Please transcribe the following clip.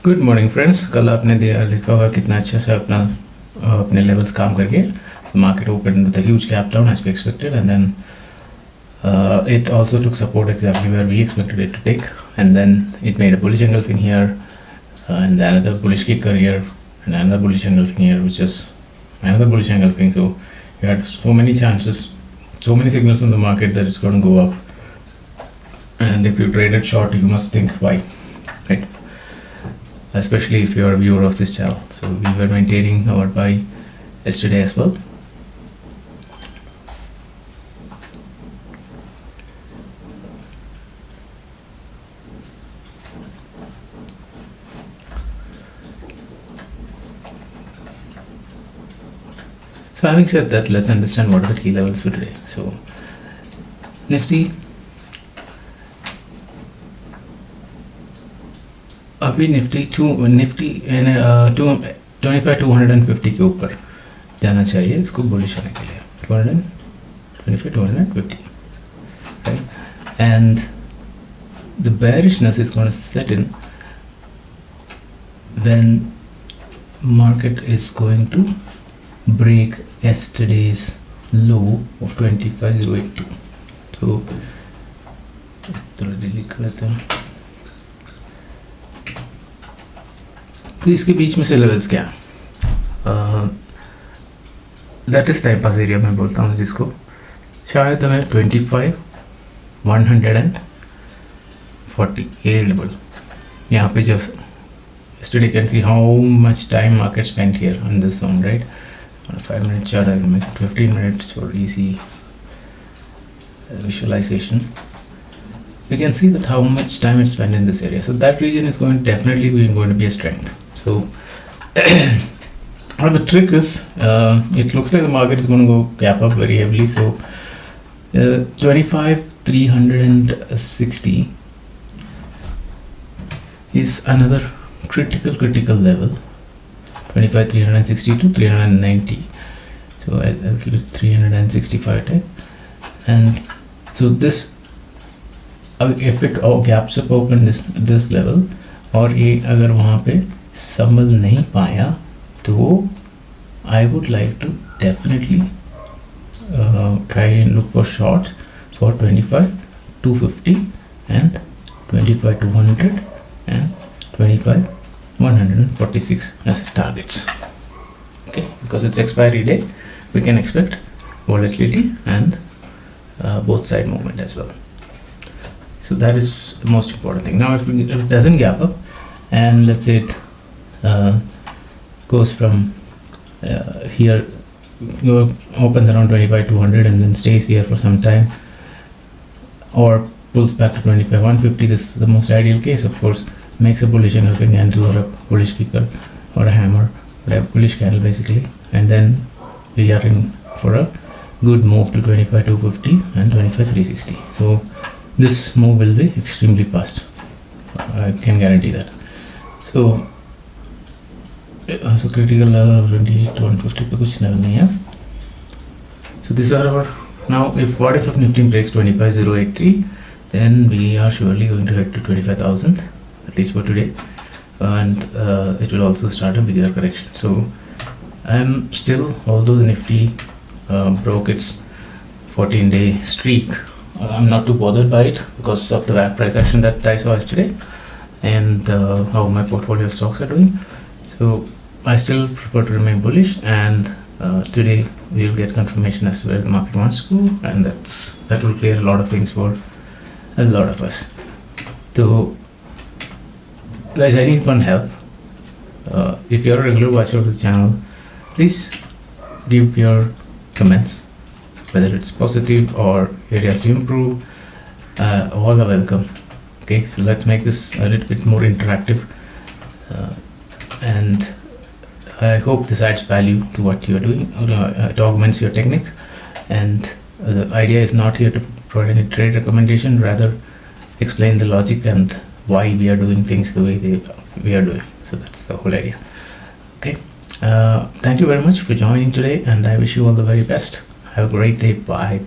Good morning friends. कल आपने देखा होगा कितना अच्छा से अपने लेवल्स काम करके market open with a huge gap down as we expected, and then it also took support exactly where we expected it to take, and then it made a bullish engulfing here, and then another bullish kicker here, and another bullish engulfing here, which is another bullish engulfing. So you had so many chances, so many signals in the market that it's going to go up, and if you traded short, you must think why, right? Especially if you're a viewer of this channel. So we were maintaining our buy yesterday as well. So having said that, let's understand what are the key levels for today. So Nifty अभी Nifty 25,250 के ऊपर जाना चाहिए इसको bullish होने के लिए, 225,250, right? And the bearishness is going to set in when market is going to break yesterday's low of 25,082. So थोड़ा डिलीट कर लेते हैं। तो इसके बीच में से लेवल्स क्या, that is time pass area मैं बोलता हूँ जिसको, शायद हमें 25,140 ये लेवल यहाँ पे just yesterday you can see how much time market spent here on this zone, right? On a 5-minute chart I will make 15 minutes for easy visualization. You can see that how much time it's spent in this area, so that region is definitely going to be a strength. So the trick is, it looks like the market is going to go gap up very heavily. So 25,360 is another critical level. 25,360 to 390. So I'll keep it 365 type. And so this, if it gaps up open this level, और ये अगर वहाँ पे संभल नहीं पाया तो I would like to definitely try and look for shorts for 25,250 and 25,200 and 25,146 as targets. Okay, because it's expiry day, we can expect volatility and both side movement as well. So that is the most important thing. Now if it doesn't gap up, and let's say it goes from here, opens around 25,200 and then stays here for some time, or pulls back to 25,150, this is the most ideal case, of course. Makes a bullish engulfing candle or a bullish kicker or a hammer, or a bullish candle basically, and then we are in for a good move to 25,250 and 25,360. So this move will be extremely fast, I can guarantee that. So critical level of 28,150 पे कुछ level नहीं है. So these are our, now what if Nifty breaks 25,083, then we are surely going to head to 25,000 at least for today, and it will also start a bigger correction. So I'm still, although the Nifty broke its 14-day streak, I'm not too bothered by it because of the price action that I saw yesterday and how my portfolio stocks are doing. So I still prefer to remain bullish, and today we will get confirmation as to where the market wants to go, and that will clear a lot of things for a lot of us. So guys, I need one help. If you're a regular watcher of this channel, please give your comments, whether it's positive or areas to improve. All are welcome. Okay, so let's make this a little bit more interactive, and I hope this adds value to what you're doing. It augments your technique, and the idea is not here to provide any trade recommendation, rather explain the logic and why we are doing things the way we are doing. So that's the whole idea. Okay, thank you very much for joining today, and I wish you all the very best. Have a great day. Bye.